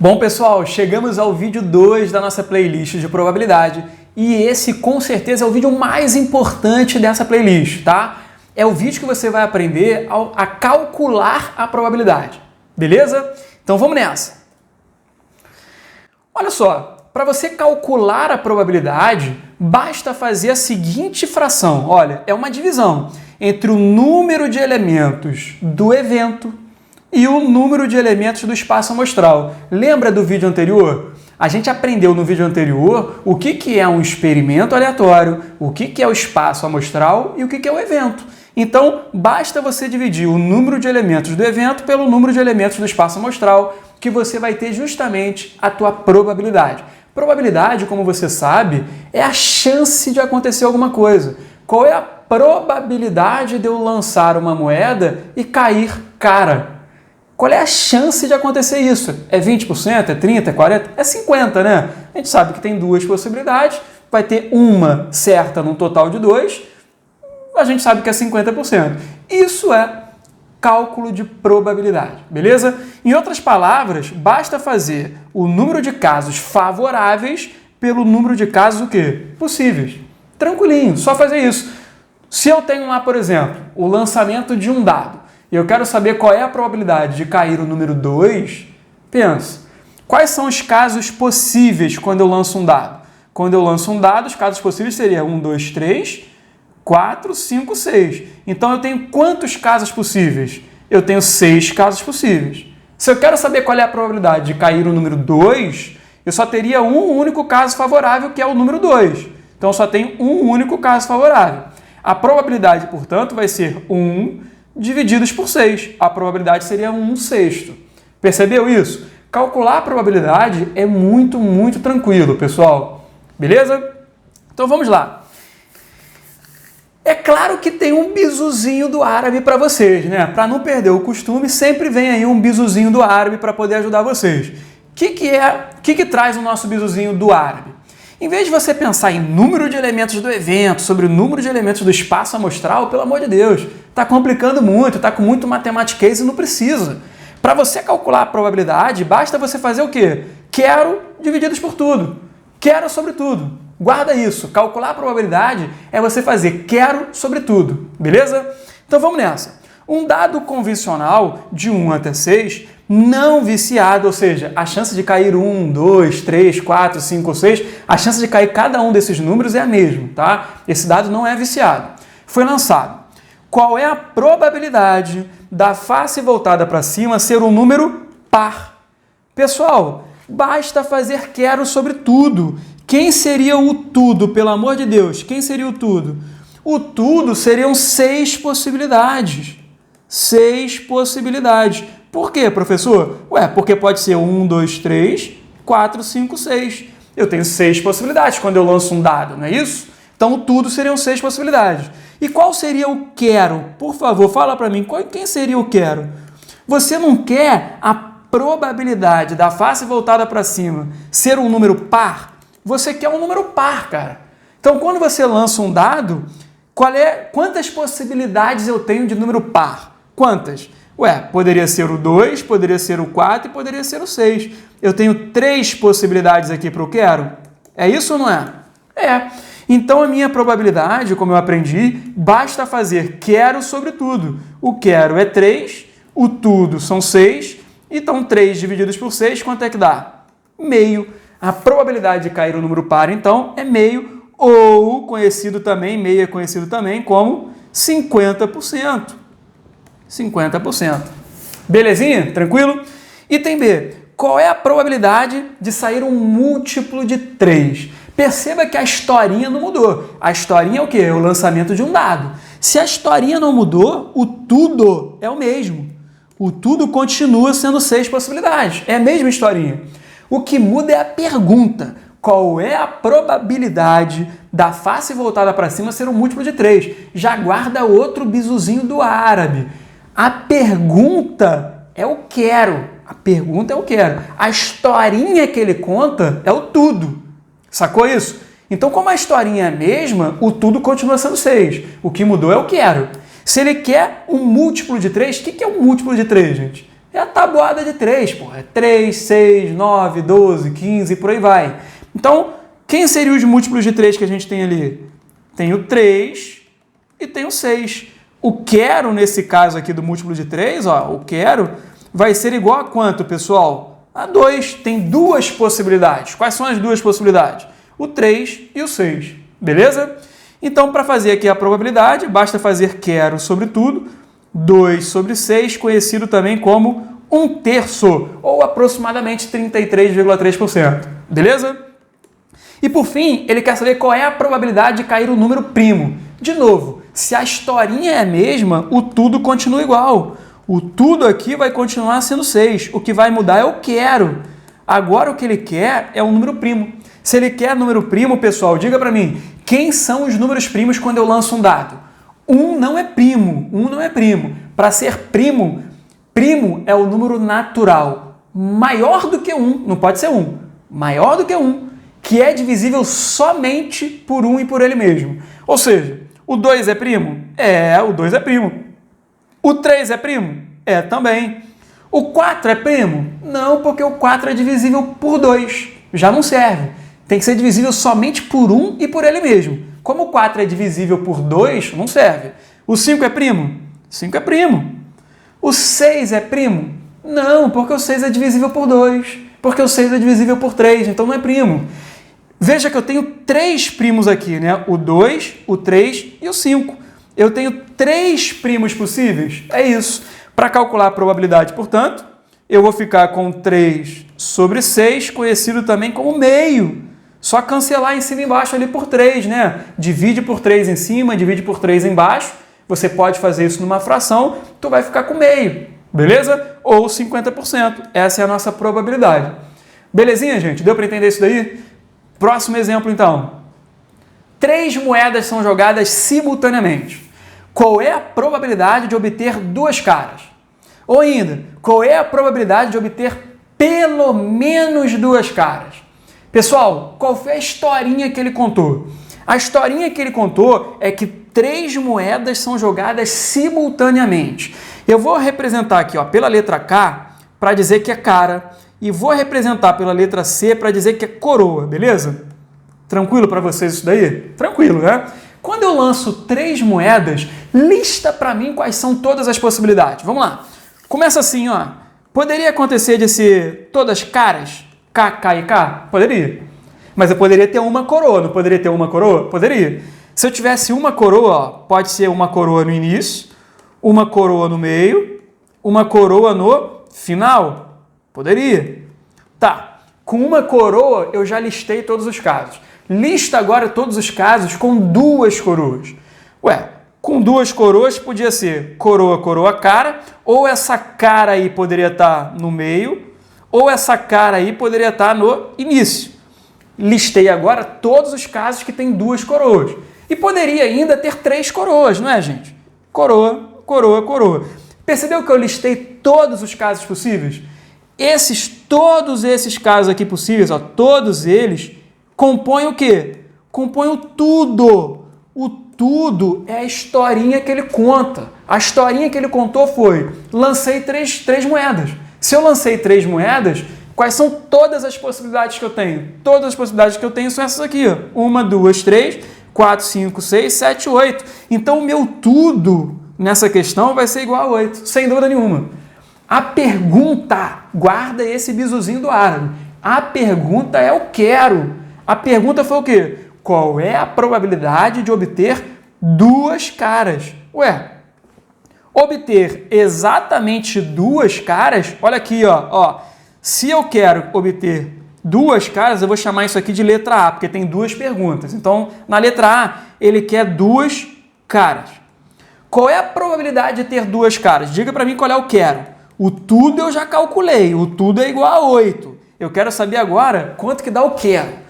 Bom, pessoal, chegamos ao vídeo 2 da nossa playlist de probabilidade e esse com certeza é o vídeo mais importante dessa playlist, tá? É o vídeo que você vai aprender a calcular a probabilidade, beleza? Então vamos nessa. Olha só, para você calcular a probabilidade, basta fazer a seguinte fração. Olha, é uma divisão entre o número de elementos do evento e o número de elementos do espaço amostral. Lembra do vídeo anterior? A gente aprendeu no vídeo anterior o que é um experimento aleatório, o que é o espaço amostral e o que é o evento. Então, basta você dividir o número de elementos do evento pelo número de elementos do espaço amostral, que você vai ter justamente a tua probabilidade. Probabilidade, como você sabe, é a chance de acontecer alguma coisa. Qual é a probabilidade de eu lançar uma moeda e cair cara? Qual é a chance de acontecer isso? É 20%? É 30%? É 40%? É 50%, né? A gente sabe que tem duas possibilidades, vai ter uma certa num total de 2, a gente sabe que é 50%. Isso é cálculo de probabilidade, beleza? Em outras palavras, basta fazer o número de casos favoráveis pelo número de casos o quê? Possíveis. Tranquilinho, só fazer isso. Se eu tenho lá, por exemplo, o lançamento de um dado, e eu quero saber qual é a probabilidade de cair o número 2, pensa, quais são os casos possíveis quando eu lanço um dado? Quando eu lanço um dado, os casos possíveis seriam 1, 2, 3, 4, 5, 6. Então eu tenho quantos casos possíveis? Eu tenho 6 casos possíveis. Se eu quero saber qual é a probabilidade de cair o número 2, eu só teria um único caso favorável, que é o número 2. Então eu só tenho um único caso favorável. A probabilidade, portanto, vai ser 1 divididos por 6. A probabilidade seria 1/6. Percebeu isso? Calcular a probabilidade é muito tranquilo, pessoal. Beleza? Então vamos lá. É claro que tem um bizuzinho do árabe para vocês, né? Para não perder o costume, sempre vem aí um bizuzinho do árabe para poder ajudar vocês. O que traz o nosso bizuzinho do árabe? Em vez de você pensar em número de elementos do evento, sobre o número de elementos do espaço amostral, pelo amor de Deus, está complicando muito, está com muito matematiquês e não precisa. Para você calcular a probabilidade, basta você fazer o quê? Quero divididos por tudo. Quero sobre tudo. Guarda isso. Calcular a probabilidade é você fazer quero sobre tudo. Beleza? Então vamos nessa. Um dado convencional de 1 até 6, não viciado, ou seja, a chance de cair 1, 2, 3, 4, 5 ou 6, a chance de cair cada um desses números é a mesma, tá? Esse dado não é viciado. Foi lançado. Qual é a probabilidade da face voltada para cima ser um número par? Pessoal, basta fazer quero sobre tudo. Quem seria o tudo, pelo amor de Deus? Quem seria o tudo? O tudo seriam 6 possibilidades. 6 possibilidades. Por quê, professor? Ué, porque pode ser 1, 2, 3, 4, 5, 6. Eu tenho 6 possibilidades quando eu lanço um dado, não é isso? Então, o tudo seriam 6 possibilidades. E qual seria o quero? Por favor, fala para mim, quem seria o quero? Você não quer a probabilidade da face voltada para cima ser um número par? Você quer um número par, cara. Então, quando você lança um dado, quantas possibilidades eu tenho de número par? Quantas? Ué, poderia ser o 2, poderia ser o 4 e poderia ser o 6. Eu tenho 3 possibilidades aqui para o quero. É isso ou não é? É. Então, a minha probabilidade, como eu aprendi, basta fazer quero sobre tudo. O quero é 3, o tudo são 6, então 3 divididos por 6, quanto é que dá? Meio. A probabilidade de cair o número par, então, é meio, ou meio é conhecido também como 50%. 50%. Belezinha? Tranquilo? Item B. Qual é a probabilidade de sair um múltiplo de 3? Perceba que a historinha não mudou. A historinha é o quê? É o lançamento de um dado. Se a historinha não mudou, o tudo é o mesmo. O tudo continua sendo 6 possibilidades. É a mesma historinha. O que muda é a pergunta. Qual é a probabilidade da face voltada para cima ser um múltiplo de 3? Já guarda outro bizuzinho do árabe. A pergunta é o quero. A pergunta é o quero. A historinha que ele conta é o tudo. Sacou isso? Então, como a historinha é a mesma, o tudo continua sendo 6. O que mudou é o quero. Se ele quer um múltiplo de 3, o que é um múltiplo de 3, gente? É a tabuada de 3, pô. É 3, 6, 9, 12, 15 e por aí vai. Então, quem seriam os múltiplos de 3 que a gente tem ali? Tem o 3 e tem o 6. O quero, nesse caso aqui do múltiplo de 3, ó, o quero vai ser igual a quanto, pessoal? A 2. Tem duas possibilidades. Quais são as duas possibilidades? O 3 e o 6. Beleza? Então, para fazer aqui a probabilidade, basta fazer quero sobre tudo, 2 sobre 6, conhecido também como 1/3, ou aproximadamente 33,3%. Beleza? E por fim, ele quer saber qual é a probabilidade de cair o número primo. De novo, se a historinha é a mesma, o tudo continua igual. O tudo aqui vai continuar sendo 6. O que vai mudar é o quero. Agora o que ele quer é um número primo. Se ele quer número primo, pessoal, diga para mim, quem são os números primos quando eu lanço um dado? 1 não é primo. 1 não é primo. Para ser primo, primo é o número natural. Maior do que 1, não pode ser 1. Maior do que 1. Que é divisível somente por 1 e por ele mesmo. Ou seja, o 2 é primo? É, o 2 é primo. O 3 é primo? É também. O 4 é primo? Não, porque o 4 é divisível por 2. Já não serve. Tem que ser divisível somente por 1 e por ele mesmo. Como o 4 é divisível por 2, não serve. O 5 é primo? 5 é primo. O 6 é primo? Não, porque o 6 é divisível por 2. Porque o 6 é divisível por 3, então não é primo. Veja que eu tenho 3 primos aqui, né? O 2, o 3 e o 5. Eu tenho 3 primos possíveis. É isso. Para calcular a probabilidade, portanto, eu vou ficar com 3 sobre 6, conhecido também como meio. Só cancelar em cima e embaixo ali por 3, né? Divide por 3 em cima, divide por 3 embaixo. Você pode fazer isso numa fração, tu vai ficar com meio. Beleza? Ou 50%. Essa é a nossa probabilidade. Belezinha, gente? Deu para entender isso daí? Próximo exemplo, então. 3 moedas são jogadas simultaneamente. Qual é a probabilidade de obter 2 caras? Ou ainda, qual é a probabilidade de obter pelo menos 2 caras? Pessoal, qual foi a historinha que ele contou? A historinha que ele contou é que 3 moedas são jogadas simultaneamente. Eu vou representar aqui, ó, pela letra K para dizer que é cara e vou representar pela letra C para dizer que é coroa, beleza? Tranquilo para vocês isso daí? Tranquilo, né? Quando eu lanço 3 moedas, lista para mim quais são todas as possibilidades. Vamos lá. Começa assim, ó. Poderia acontecer de ser todas caras? K, K e K? Poderia. Mas eu poderia ter uma coroa, não poderia ter uma coroa? Poderia. Se eu tivesse uma coroa, ó, pode ser uma coroa no início, uma coroa no meio, uma coroa no final? Poderia. Tá. Com uma coroa, eu já listei todos os casos. Lista agora todos os casos com 2 coroas. Ué, com 2 coroas podia ser coroa, coroa, cara, ou essa cara aí poderia estar no meio, ou essa cara aí poderia estar no início. Listei agora todos os casos que tem 2 coroas. E poderia ainda ter 3 coroas, não é, gente? Coroa, coroa, coroa. Percebeu que eu listei todos os casos possíveis? Todos esses casos aqui possíveis, ó, todos eles compõem o quê? Compõem o tudo. O tudo é a historinha que ele conta. A historinha que ele contou foi, lancei três moedas. Se eu lancei 3 moedas, quais são todas as possibilidades que eu tenho? Todas as possibilidades que eu tenho são essas aqui. Ó. 1, 2, 3, 4, 5, 6, 7, 8. Então o meu tudo nessa questão vai ser igual a 8, sem dúvida nenhuma. A pergunta, guarda esse bizuzinho do árabe. A pergunta é o quero. A pergunta foi o quê? Qual é a probabilidade de obter 2 caras? Ué, obter exatamente 2 caras, olha aqui, ó. Se eu quero obter 2 caras, eu vou chamar isso aqui de letra A, porque tem 2 perguntas. Então, na letra A, ele quer 2 caras. Qual é a probabilidade de ter 2 caras? Diga para mim qual é o quero. O tudo eu já calculei, o tudo é igual a 8. Eu quero saber agora quanto que dá o quero.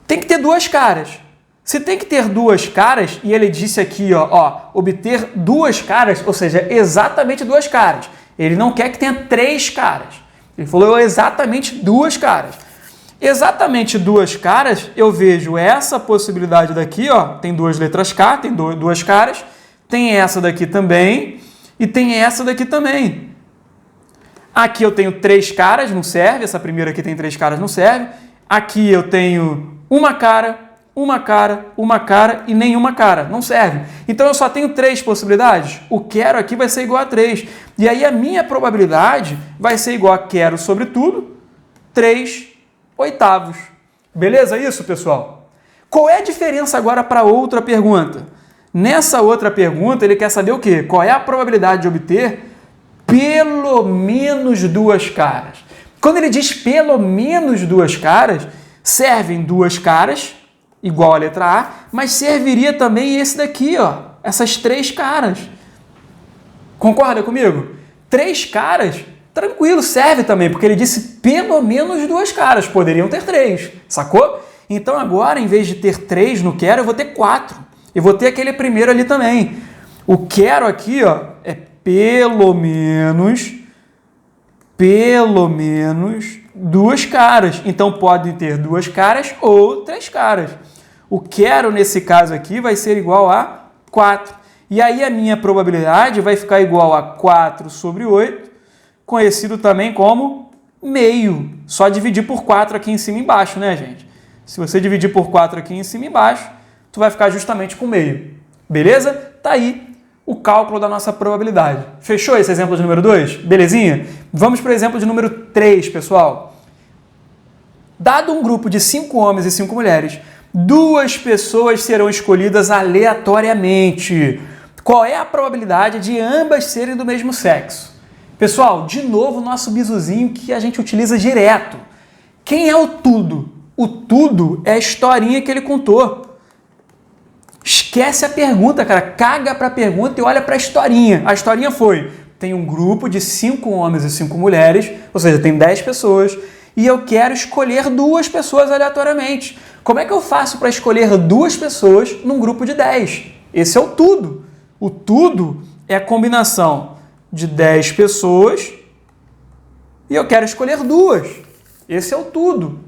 Tem que ter 2 caras. Se tem que ter 2 caras, e ele disse aqui, ó, obter 2 caras, ou seja, exatamente 2 caras. Ele não quer que tenha 3 caras. Ele falou exatamente 2 caras. Exatamente 2 caras, eu vejo essa possibilidade daqui, ó, tem 2 letras K, tem 2 caras, tem essa daqui também, e tem essa daqui também. Aqui eu tenho 3 caras, não serve. Essa primeira aqui tem 3 caras, não serve. Aqui eu tenho uma cara e nenhuma cara. Não serve. Então eu só tenho 3 possibilidades. O quero aqui vai ser igual a 3. E aí a minha probabilidade vai ser igual a quero sobre tudo, 3/8. Beleza isso, pessoal? Qual é a diferença agora para outra pergunta? Nessa outra pergunta, ele quer saber o quê? Qual é a probabilidade de obter pelo menos 2 caras? Quando ele diz pelo menos 2 caras, servem 2 caras, igual a letra A, mas serviria também esse daqui, ó, essas 3 caras. Concorda comigo? 3 caras, tranquilo, serve também, porque ele disse pelo menos 2 caras, poderiam ter 3, sacou? Então agora, em vez de ter 3 no quero, eu vou ter 4. Eu vou ter aquele primeiro ali também. O quero aqui, ó, é pelo menos 2 caras. Então podem ter 2 caras ou 3 caras. O quero nesse caso aqui vai ser igual a 4. E aí a minha probabilidade vai ficar igual a 4/8, conhecido também como meio. Só dividir por 4 aqui em cima e embaixo, né, gente? Se você dividir por 4 aqui em cima e embaixo, tu vai ficar justamente com meio. Beleza? Tá aí o cálculo da nossa probabilidade. Fechou esse exemplo de número 2? Belezinha? Vamos para o exemplo de número 3, pessoal. Dado um grupo de 5 homens e 5 mulheres, 2 pessoas serão escolhidas aleatoriamente. Qual é a probabilidade de ambas serem do mesmo sexo? Pessoal, de novo, o nosso bizuzinho que a gente utiliza direto. Quem é o tudo? O tudo é a historinha que ele contou. Esquece a pergunta, cara. Caga para a pergunta e olha para a historinha. A historinha foi: tem um grupo de 5 homens e 5 mulheres, ou seja, tem 10 pessoas, e eu quero escolher 2 pessoas aleatoriamente. Como é que eu faço para escolher 2 pessoas num grupo de 10? Esse é o tudo. O tudo é a combinação de 10 pessoas e eu quero escolher 2. Esse é o tudo.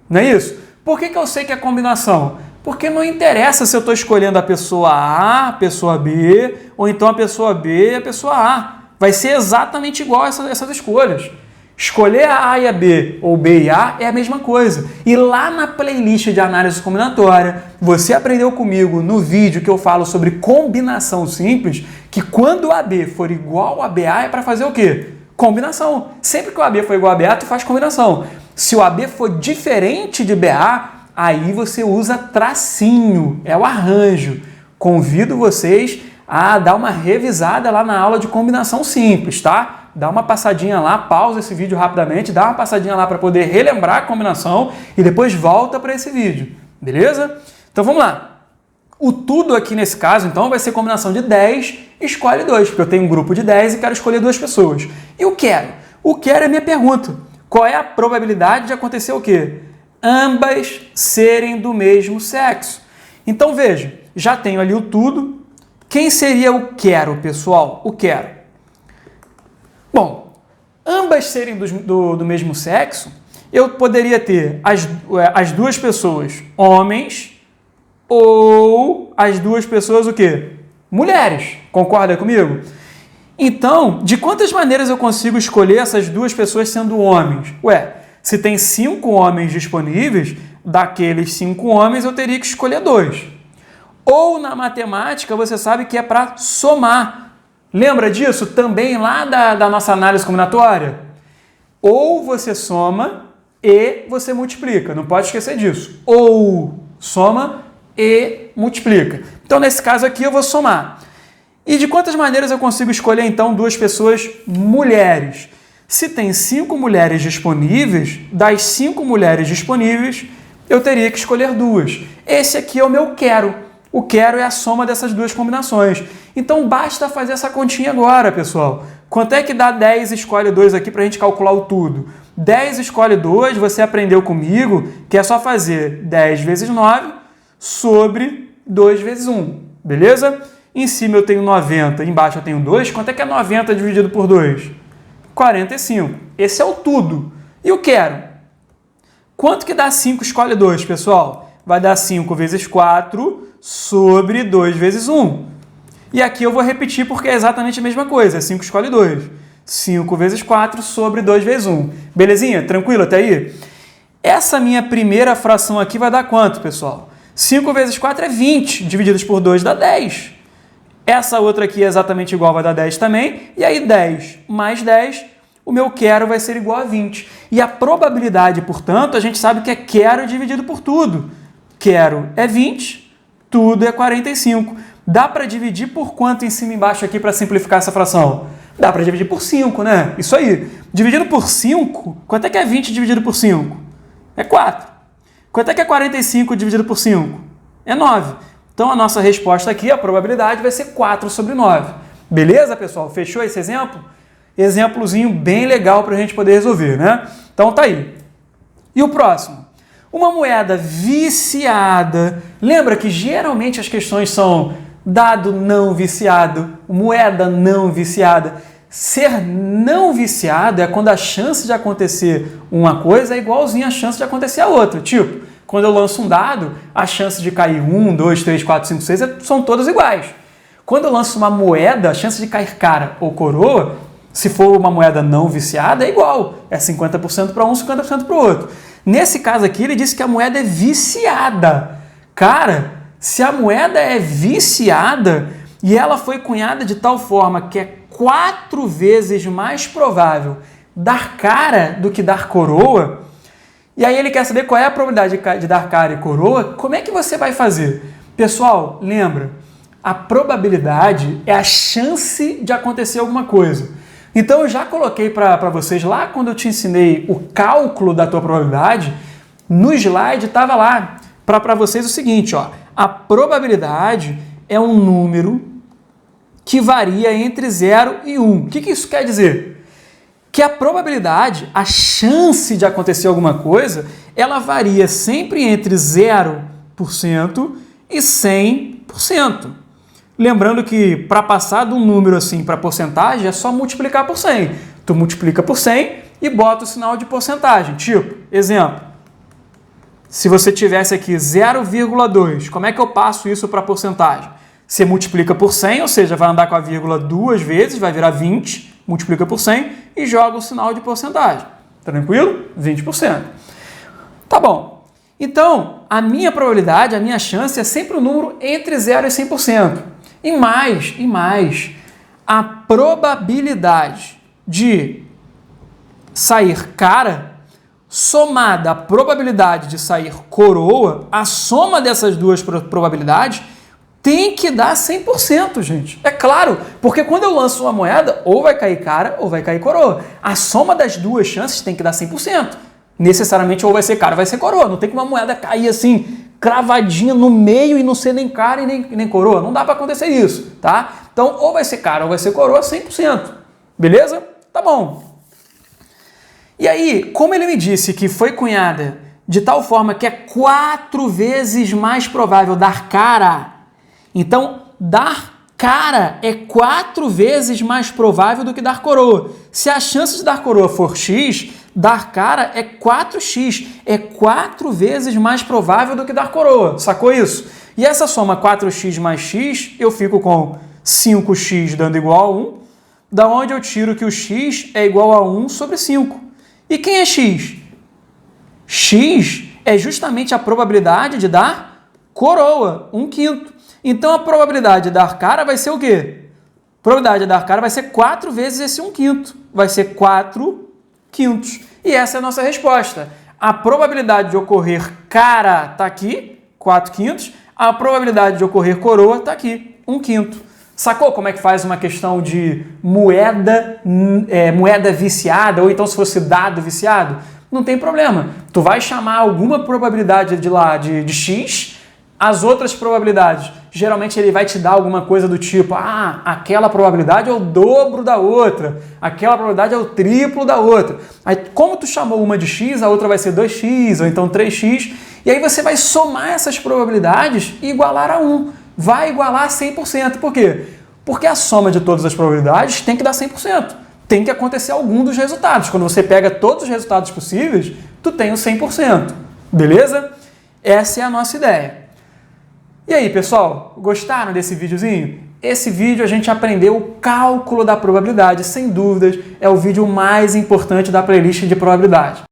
Não é isso? Por que eu sei que é combinação? Porque não interessa se eu estou escolhendo a pessoa A, a pessoa B, ou então a pessoa B e a pessoa A. Vai ser exatamente igual essas escolhas. Escolher a A e a B, ou B e A, é a mesma coisa. E lá na playlist de análise combinatória, você aprendeu comigo no vídeo que eu falo sobre combinação simples, que quando o AB for igual a BA é para fazer o quê? Combinação. Sempre que o AB for igual a BA, tu faz combinação. Se o AB for diferente de BA, aí você usa tracinho, é o arranjo. Convido vocês a dar uma revisada lá na aula de combinação simples, tá? Dá uma passadinha lá, pausa esse vídeo rapidamente, dá uma passadinha lá para poder relembrar a combinação e depois volta para esse vídeo, beleza? Então vamos lá. O tudo aqui nesse caso, então, vai ser combinação de 10, escolhe 2, porque eu tenho um grupo de 10 e quero escolher 2 pessoas. E o quero? O quero é a minha pergunta. Qual é a probabilidade de acontecer o quê? Ambas serem do mesmo sexo. Então veja, já tenho ali o tudo. Quem seria o quero, pessoal? O quero. Bom, ambas serem do mesmo sexo, eu poderia ter as 2 pessoas homens ou as 2 pessoas o quê? Mulheres. Concorda comigo? Então, de quantas maneiras eu consigo escolher essas 2 pessoas sendo homens? Ué, se tem 5 homens disponíveis, daqueles 5 homens eu teria que escolher 2. Ou na matemática você sabe que é para somar. Lembra disso também lá da nossa análise combinatória? Ou você soma e você multiplica. Não pode esquecer disso. Ou soma e multiplica. Então, nesse caso aqui, eu vou somar. E de quantas maneiras eu consigo escolher, então, 2 pessoas mulheres? Se tem 5 mulheres disponíveis, das 5 mulheres disponíveis, eu teria que escolher 2. Esse aqui é o meu quero. O quero é a soma dessas 2 combinações. Então, basta fazer essa continha agora, pessoal. Quanto é que dá 10 escolhe 2 aqui para a gente calcular o tudo? 10 escolhe 2, você aprendeu comigo que é só fazer 10 vezes 9 sobre 2 vezes 1. Beleza? Em cima eu tenho 90, embaixo eu tenho 2. Quanto é que é 90 dividido por 2? 45. Esse é o tudo. E o quero? Quanto que dá 5 escolhe 2, pessoal? Vai dar 5 vezes 4 sobre 2 vezes 1. E aqui eu vou repetir porque é exatamente a mesma coisa. 5 escolhe 2. 5 vezes 4 sobre 2 vezes 1. Belezinha? Tranquilo até aí? Essa minha primeira fração aqui vai dar quanto, pessoal? 5 vezes 4 é 20, divididos por 2 dá 10. Essa outra aqui é exatamente igual, vai dar 10 também. E aí 10 mais 10, o meu quero vai ser igual a 20. E a probabilidade, portanto, a gente sabe que é quero dividido por tudo. Quero é 20, tudo é 45. Dá para dividir por quanto em cima e embaixo aqui para simplificar essa fração? Dá para dividir por 5, né? Isso aí. Dividido por 5, quanto é que é 20 dividido por 5? É 4. Quanto é que é 45 dividido por 5? É 9. Então, a nossa resposta aqui, a probabilidade, vai ser 4 sobre 9. Beleza, pessoal? Fechou esse exemplo? Exemplozinho bem legal para a gente poder resolver, né? Então, tá aí. E o próximo? Uma moeda viciada. Lembra que geralmente as questões são dado não viciado, moeda não viciada. Ser não viciado é quando a chance de acontecer uma coisa é igualzinha à chance de acontecer a outra. Tipo, quando eu lanço um dado, a chance de cair 1, 2, 3, 4, 5, 6 são todas iguais. Quando eu lanço uma moeda, a chance de cair cara ou coroa, se for uma moeda não viciada, é igual. É 50% para um, 50% para o outro. Nesse caso aqui, ele disse que a moeda é viciada. Cara, se a moeda é viciada e ela foi cunhada de tal forma que é 4 vezes mais provável dar cara do que dar coroa, e aí ele quer saber qual é a probabilidade de dar cara e coroa, como é que você vai fazer? Pessoal, lembra, a probabilidade é a chance de acontecer alguma coisa. Então eu já coloquei para vocês lá quando eu te ensinei o cálculo da tua probabilidade, no slide estava lá para vocês o seguinte, ó, a probabilidade é um número que varia entre 0 e 1. O que isso quer dizer? Que a probabilidade, a chance de acontecer alguma coisa, ela varia sempre entre 0% e 100%. Lembrando que para passar de um número assim para porcentagem é só multiplicar por 100. Tu multiplica por 100 e bota o sinal de porcentagem. Tipo, exemplo, se você tivesse aqui 0,2, como é que eu passo isso para porcentagem? Você multiplica por 100, ou seja, vai andar com a vírgula 2 vezes, vai virar 20, multiplica por 100 e joga o sinal de porcentagem. Tranquilo? 20%. Tá bom. Então, a minha probabilidade, a minha chance é sempre um número entre 0 e 100%. E mais, a probabilidade de sair cara somada à probabilidade de sair coroa, a soma dessas duas probabilidades tem que dar 100%, gente. É claro, porque quando eu lanço uma moeda, ou vai cair cara ou vai cair coroa. A soma das duas chances tem que dar 100%. Necessariamente ou vai ser cara ou vai ser coroa. Não tem que uma moeda cair assim, cravadinha no meio e não ser nem cara e nem coroa. Não dá para acontecer isso, tá? Então, ou vai ser cara ou vai ser coroa, 100%. Beleza? Tá bom. E aí, como ele me disse que foi cunhada de tal forma que é 4 vezes mais provável dar cara, então dar cara é 4 vezes mais provável do que dar coroa. Se a chance de dar coroa for x, dar cara é 4x, é 4 vezes mais provável do que dar coroa. Sacou isso? E essa soma 4x mais x, eu fico com 5x dando igual a 1, da onde eu tiro que o x é igual a 1 sobre 5. E quem é x? X é justamente a probabilidade de dar coroa, 1/5. Então a probabilidade de dar cara vai ser o quê? A probabilidade de dar cara vai ser 4 vezes esse 1/5. Vai ser 4/5. E essa é a nossa resposta. A probabilidade de ocorrer cara está aqui, 4/5. A probabilidade de ocorrer coroa está aqui, 1/5. Sacou como é que faz uma questão de moeda viciada, ou então se fosse dado viciado? Não tem problema. Tu vai chamar alguma probabilidade de lá de x, as outras probabilidades, geralmente ele vai te dar alguma coisa do tipo, aquela probabilidade é o dobro da outra, aquela probabilidade é o triplo da outra. Aí, como tu chamou uma de x, a outra vai ser 2x, ou então 3x, e aí você vai somar essas probabilidades e igualar a 1. Vai igualar a 100%. Por quê? Porque a soma de todas as probabilidades tem que dar 100%. Tem que acontecer algum dos resultados. Quando você pega todos os resultados possíveis, tu tem o 100%. Beleza? Essa é a nossa ideia. E aí, pessoal, gostaram desse videozinho? Esse vídeo a gente aprendeu o cálculo da probabilidade, sem dúvidas, é o vídeo mais importante da playlist de probabilidade.